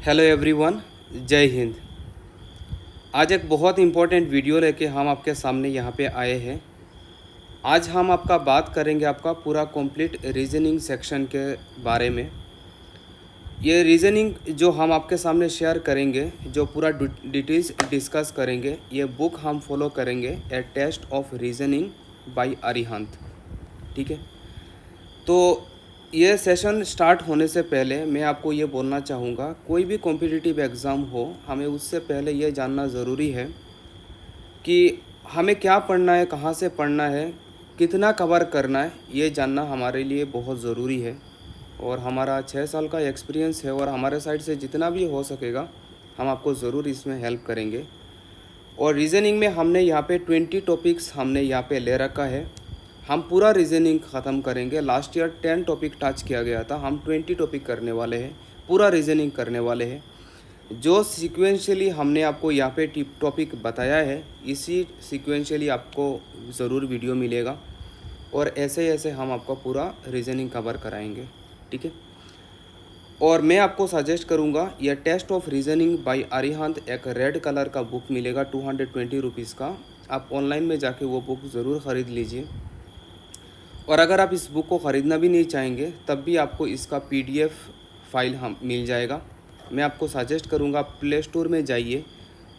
Hello everyone, जय हिंद। आज एक बहुत इम्पोर्टेंट वीडियो लेके हम आपके सामने यहाँ पे आए हैं। आज हम आपका बात करेंगे आपका पूरा कंप्लीट रीजनिंग सेक्शन के बारे में। ये रीजनिंग जो हम आपके सामने शेयर करेंगे, जो पूरा डिटेल्स डिस्कस करेंगे, ये बुक हम फॉलो करेंगे a test of reasoning by Arihant. ठीक है, तो ये सेशन स्टार्ट होने से पहले मैं आपको ये बोलना चाहूँगा, कोई भी कॉम्पिटिटिव एग्ज़ाम हो, हमें उससे पहले ये जानना ज़रूरी है कि हमें क्या पढ़ना है, कहाँ से पढ़ना है, कितना कवर करना है। ये जानना हमारे लिए बहुत ज़रूरी है। और हमारा 6 साल का एक्सपीरियंस है और हमारे साइड से जितना भी हो सकेगा हम आपको ज़रूर इसमें हेल्प करेंगे। और रीज़निंग में हमने यहाँ पे 20 टॉपिक्स हमने यहाँ पे ले रखा है। हम पूरा रीजनिंग ख़त्म करेंगे। लास्ट ईयर 10 टॉपिक टच किया गया था, हम 20 टॉपिक करने वाले हैं, पूरा रीजनिंग करने वाले हैं। जो सीक्वेंशियली हमने आपको यहाँ पे टॉपिक बताया है, इसी सीक्वेंशियली आपको ज़रूर वीडियो मिलेगा और ऐसे ऐसे हम आपको पूरा रीजनिंग कवर कराएंगे। ठीक है, और मैं आपको सजेस्ट करूँगा, यह test of reasoning by Arihant एक रेड कलर का बुक मिलेगा 220 रुपीज़ का। आप ऑनलाइन में जाके वो बुक ज़रूर ख़रीद लीजिए। और अगर आप इस बुक को ख़रीदना भी नहीं चाहेंगे तब भी आपको इसका पीडीएफ फाइल हम मिल जाएगा। मैं आपको सजेस्ट करूँगा, आप प्ले स्टोर में जाइए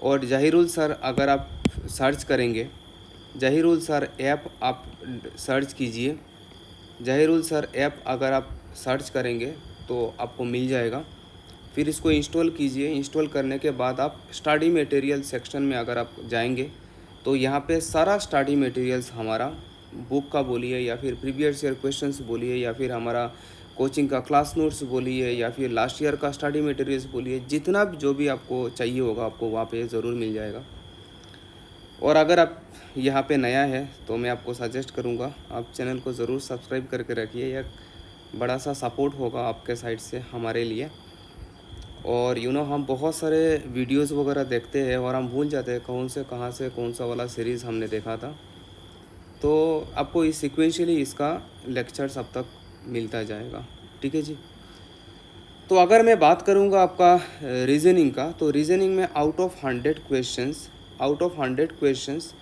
और जहीरुल सर अगर आप सर्च करेंगे, जहीरुल सर ऐप आप सर्च कीजिए। जहीरुल सर ऐप अगर आप सर्च करेंगे तो आपको मिल जाएगा। फिर इसको इंस्टॉल कीजिए। इंस्टॉल करने के बाद आप स्टडी मटेरियल सेक्शन में अगर आप जाएंगे तो यहाँ पे सारा स्टडी मटेरियल्स हमारा बुक का बोलिए या फिर प्रीवियस ईयर क्वेश्चंस बोलिए या फिर हमारा कोचिंग का क्लास नोट्स बोलिए या फिर लास्ट ईयर का स्टडी मटेरियल्स बोलिए, जितना भी जो भी आपको चाहिए होगा आपको वहाँ पे ज़रूर मिल जाएगा। और अगर आप यहाँ पे नया है तो मैं आपको सजेस्ट करूँगा, आप चैनल को ज़रूर सब्सक्राइब करके रखिए। यह बड़ा सा सपोर्ट होगा आपके साइड से हमारे लिए। और हम बहुत सारे वीडियोस वगैरह देखते हैं और हम भूल जाते हैं कौन से कहाँ से कौन सा वाला सीरीज़ हमने देखा था। तो आपको इस सीक्वेंशियली इसका लेक्चर्स अब तक मिलता जाएगा। ठीक है जी। तो अगर मैं बात करूँगा आपका रीजनिंग का, तो रीजनिंग में आउट ऑफ 100 क्वेश्चंस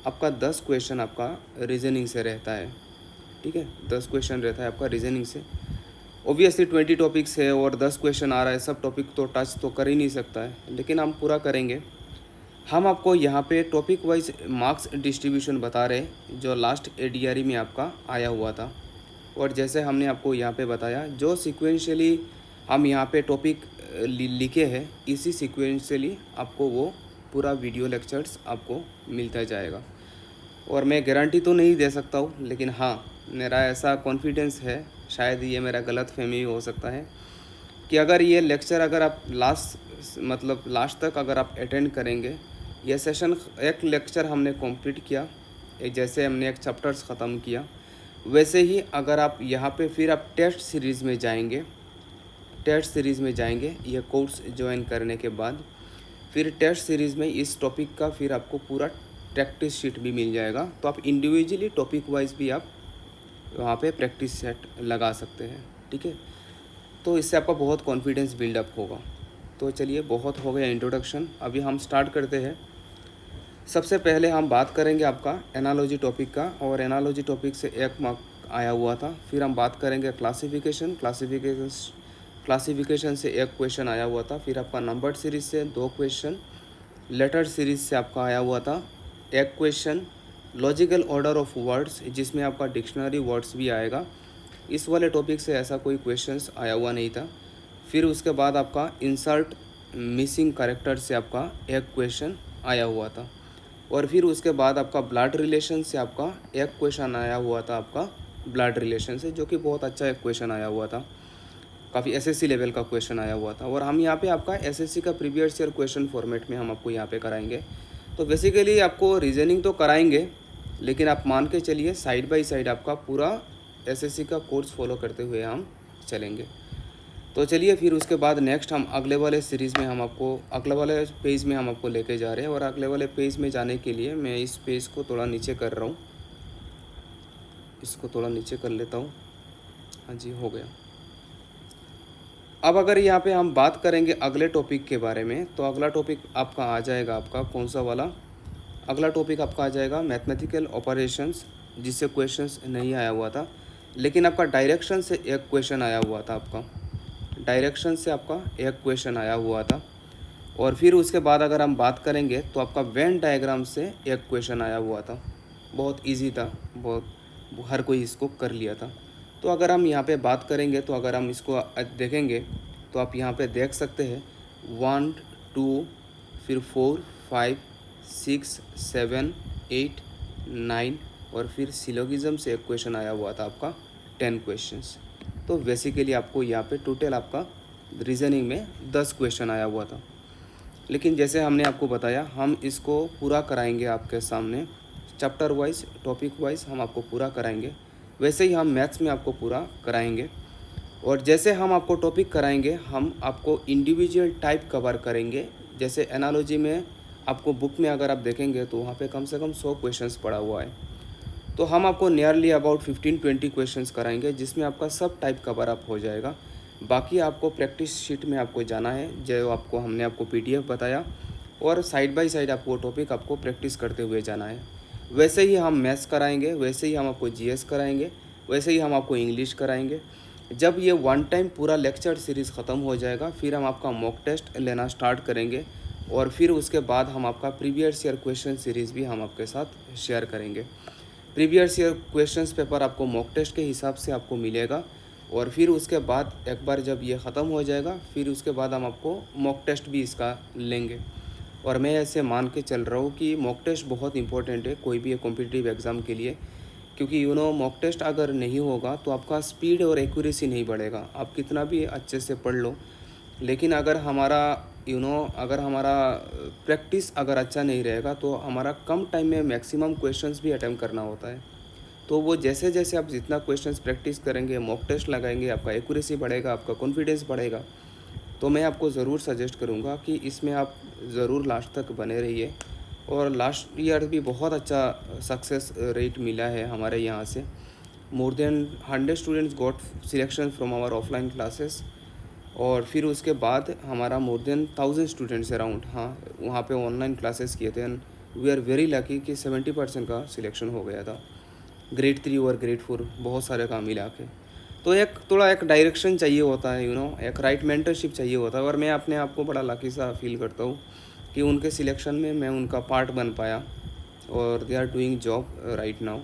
आपका 10 क्वेश्चन आपका रीजनिंग से रहता है। ठीक है, 10 क्वेश्चन रहता है आपका रीजनिंग से। ऑब्वियसली 20 टॉपिक्स है और 10 क्वेश्चन आ रहा है, सब टॉपिक तो टच तो कर ही नहीं सकता है, लेकिन हम पूरा करेंगे। हम आपको यहाँ पे टॉपिक वाइज मार्क्स डिस्ट्रीब्यूशन बता रहे हैं जो लास्ट एडीआरई में आपका आया हुआ था। और जैसे हमने आपको यहाँ पे बताया, जो सीक्वेंशियली हम यहाँ पे टॉपिक लिखे हैं, इसी सीक्वेंशियली आपको वो पूरा वीडियो लेक्चर्स आपको मिलता जाएगा। और मैं गारंटी तो नहीं दे सकता हूँ, लेकिन हाँ, मेरा ऐसा कॉन्फिडेंस है, शायद ये मेरा गलत फहमी हो सकता है, कि अगर ये लेक्चर अगर आप लास्ट तक अगर आप अटेंड करेंगे, ये सेशन एक लेक्चर हमने कंप्लीट किया, जैसे हमने एक चैप्टर्स ख़त्म किया, वैसे ही अगर आप यहाँ पे फिर आप टेस्ट सीरीज़ में जाएंगे ये कोर्स ज्वाइन करने के बाद, फिर टेस्ट सीरीज़ में इस टॉपिक का फिर आपको पूरा प्रैक्टिस शीट भी मिल जाएगा। तो आप इंडिविजुअली टॉपिक वाइज भी आप वहाँ पे प्रैक्टिस सेट लगा सकते हैं। ठीक है, तो इससे आपका बहुत कॉन्फिडेंस बिल्डअप होगा। तो चलिए, बहुत हो गया इंट्रोडक्शन, अभी हम स्टार्ट करते हैं। सबसे पहले हम बात करेंगे आपका एनालॉजी टॉपिक का, और एनालॉजी टॉपिक से 1 मार्क आया हुआ था। फिर हम बात करेंगे क्लासिफिकेशन से 1 क्वेश्चन आया हुआ था। फिर आपका नंबर सीरीज से 2 क्वेश्चन, लेटर सीरीज से आपका आया हुआ था 1 question, logical order of words जिसमें आपका डिक्शनरी वर्ड्स भी आएगा, इस वाले टॉपिक से ऐसा कोई क्वेश्चंस आया हुआ नहीं था। फिर उसके बाद आपका इंसर्ट मिसिंग कैरेक्टर से आपका 1 क्वेश्चन आया हुआ था। और फिर उसके बाद आपका ब्लड रिलेशन से आपका 1 क्वेश्चन आया हुआ था, आपका ब्लड रिलेशन से, जो कि बहुत अच्छा एक क्वेश्चन आया हुआ था, काफ़ी एसएससी लेवल का क्वेश्चन आया हुआ था। और हम यहाँ पे आपका एसएससी का प्रीवियस ईयर क्वेश्चन फॉर्मेट में हम आपको यहाँ पे कराएंगे। तो बेसिकली आपको रीजनिंग तो कराएंगे, लेकिन आप मान के चलिए साइड बाय साइड आपका पूरा एसएससी का कोर्स फॉलो करते हुए हम चलेंगे। तो चलिए, फिर उसके बाद नेक्स्ट हम अगले वाले सीरीज़ में अगले वाले पेज में हम आपको लेके जा रहे हैं। और अगले वाले पेज में जाने के लिए मैं इस पेज को थोड़ा नीचे कर रहा हूँ, इसको थोड़ा नीचे कर लेता हूँ। हाँ जी, हो गया। अब अगर यहाँ पे हम बात करेंगे अगले टॉपिक के बारे में, तो अगला टॉपिक आपका आ जाएगा आपका कौन सा वाला, अगला टॉपिक आपका आ जाएगा मैथमेटिकल ऑपरेशंस, जिससे क्वेश्चंस नहीं आया हुआ था, लेकिन आपका डायरेक्शन से एक क्वेश्चन आया हुआ था, आपका डायरेक्शन से आपका एक क्वेश्चन आया हुआ था। और फिर उसके बाद अगर हम बात करेंगे तो आपका वेन डायग्राम से एक क्वेश्चन आया हुआ था, बहुत इजी था, बहुत हर कोई इसको कर लिया था। तो अगर हम यहाँ पे बात करेंगे तो अगर हम इसको देखेंगे तो आप यहाँ पे देख सकते हैं 1 2 फिर 4 5 6 7 8 9 और फिर सिलोगिज्म से एक क्वेश्चन आया हुआ था आपका 10 क्वेश्चंस। तो बेसिकली आपको यहाँ पे टोटल आपका रीजनिंग में 10 क्वेश्चन आया हुआ था। लेकिन जैसे हमने आपको बताया हम इसको पूरा कराएंगे आपके सामने, चैप्टर वाइज टॉपिक वाइज हम आपको पूरा कराएंगे, वैसे ही हम मैथ्स में आपको पूरा कराएंगे। और जैसे हम आपको टॉपिक कराएंगे हम आपको इंडिविजुअल टाइप कवर करेंगे। जैसे एनालॉजी में आपको बुक में अगर आप देखेंगे तो वहाँ पे कम से कम 100 क्वेश्चंस पड़ा हुआ है, तो हम आपको नियरली अबाउट 15-20 क्वेश्चंस कराएंगे, जिसमें आपका सब टाइप कवर अप हो जाएगा। बाकी आपको प्रैक्टिस शीट में आपको जाना है, जो आपको हमने आपको PDF बताया, और साइड बाय साइड आपको टॉपिक आपको प्रैक्टिस करते हुए जाना है। वैसे ही हम मैथ्स कराएंगे, वैसे ही हम आपको GS कराएंगे, वैसे ही हम आपको इंग्लिश कराएंगे। जब ये वन टाइम पूरा लेक्चर सीरीज़ ख़त्म हो जाएगा फिर हम आपका मॉक टेस्ट लेना स्टार्ट करेंगे, और फिर उसके बाद हम आपका प्रीवियस ईयर क्वेश्चन सीरीज़ भी हम आपके साथ शेयर करेंगे। प्रीवियस ईयर क्वेश्चंस पेपर आपको मॉक टेस्ट के हिसाब से आपको मिलेगा, और फिर उसके बाद एक बार जब ये ख़त्म हो जाएगा फिर उसके बाद हम आपको मॉक टेस्ट भी इसका लेंगे। और मैं ऐसे मान के चल रहा हूँ कि मॉक टेस्ट बहुत इंपॉर्टेंट है कोई भी कॉम्पिटिटिव एग्ज़ाम के लिए, क्योंकि मॉक टेस्ट अगर नहीं होगा तो आपका स्पीड और एक्यूरेसी नहीं बढ़ेगा। आप कितना भी अच्छे से पढ़ लो, लेकिन अगर हमारा अगर हमारा प्रैक्टिस अगर अच्छा नहीं रहेगा तो हमारा कम टाइम में मैक्सिमम क्वेश्चंस भी अटेम्प्ट करना होता है। तो वो जैसे जैसे आप जितना क्वेश्चंस प्रैक्टिस करेंगे, मॉक टेस्ट लगाएंगे, आपका एक्यूरेसी बढ़ेगा, आपका कॉन्फिडेंस बढ़ेगा। तो मैं आपको ज़रूर सजेस्ट करूँगा कि इसमें आप ज़रूर लास्ट तक बने रहिए। और लास्ट ईयर भी बहुत अच्छा सक्सेस रेट मिला है हमारे यहाँ से। More than 100 students got selection from our offline classes, और फिर उसके बाद हमारा मोर देन 1000 स्टूडेंट्स अराउंड वहाँ पे ऑनलाइन क्लासेस किए थे। And we are very lucky कि 70% का सिलेक्शन हो गया था, ग्रेड 3 और ग्रेड 4 बहुत सारे काम मिला के। तो एक डायरेक्शन चाहिए होता है, एक राइट मेंटरशिप चाहिए होता है। और मैं अपने आप को बड़ा लकी सा फील करता हूँ कि उनके सिलेक्शन में मैं उनका पार्ट बन पाया, और they are doing job right now.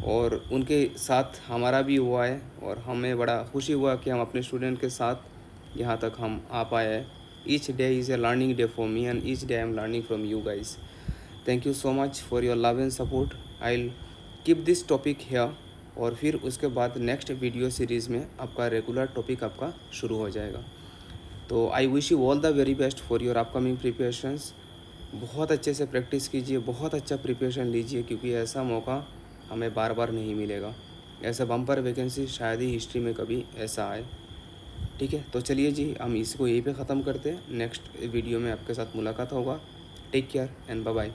और उनके साथ हमारा भी हुआ है, और हमें बड़ा खुशी हुआ कि हम अपने स्टूडेंट के साथ यहाँ तक हम आ पाए हैं। Each day is a learning day for me, and each day I am learning from you guys. Thank you so much for your love and support. I will keep this topic here, और फिर उसके बाद next video series में आपका regular topic आपका शुरू हो जाएगा। तो I wish you all the very best for your upcoming preparations. बहुत अच्छे से प्रैक्टिस कीजिए, बहुत अच्छा प्रिपरेशन लीजिए, क्योंकि ऐसा मौका हमें बार बार नहीं मिलेगा। ऐसा बम्पर वैकेंसी शायद ही हिस्ट्री में कभी ऐसा आए। ठीक है, तो चलिए जी, हम इसको यहीं पे ख़त्म करते हैं। नेक्स्ट वीडियो में आपके साथ मुलाकात होगा। Take care and bye bye.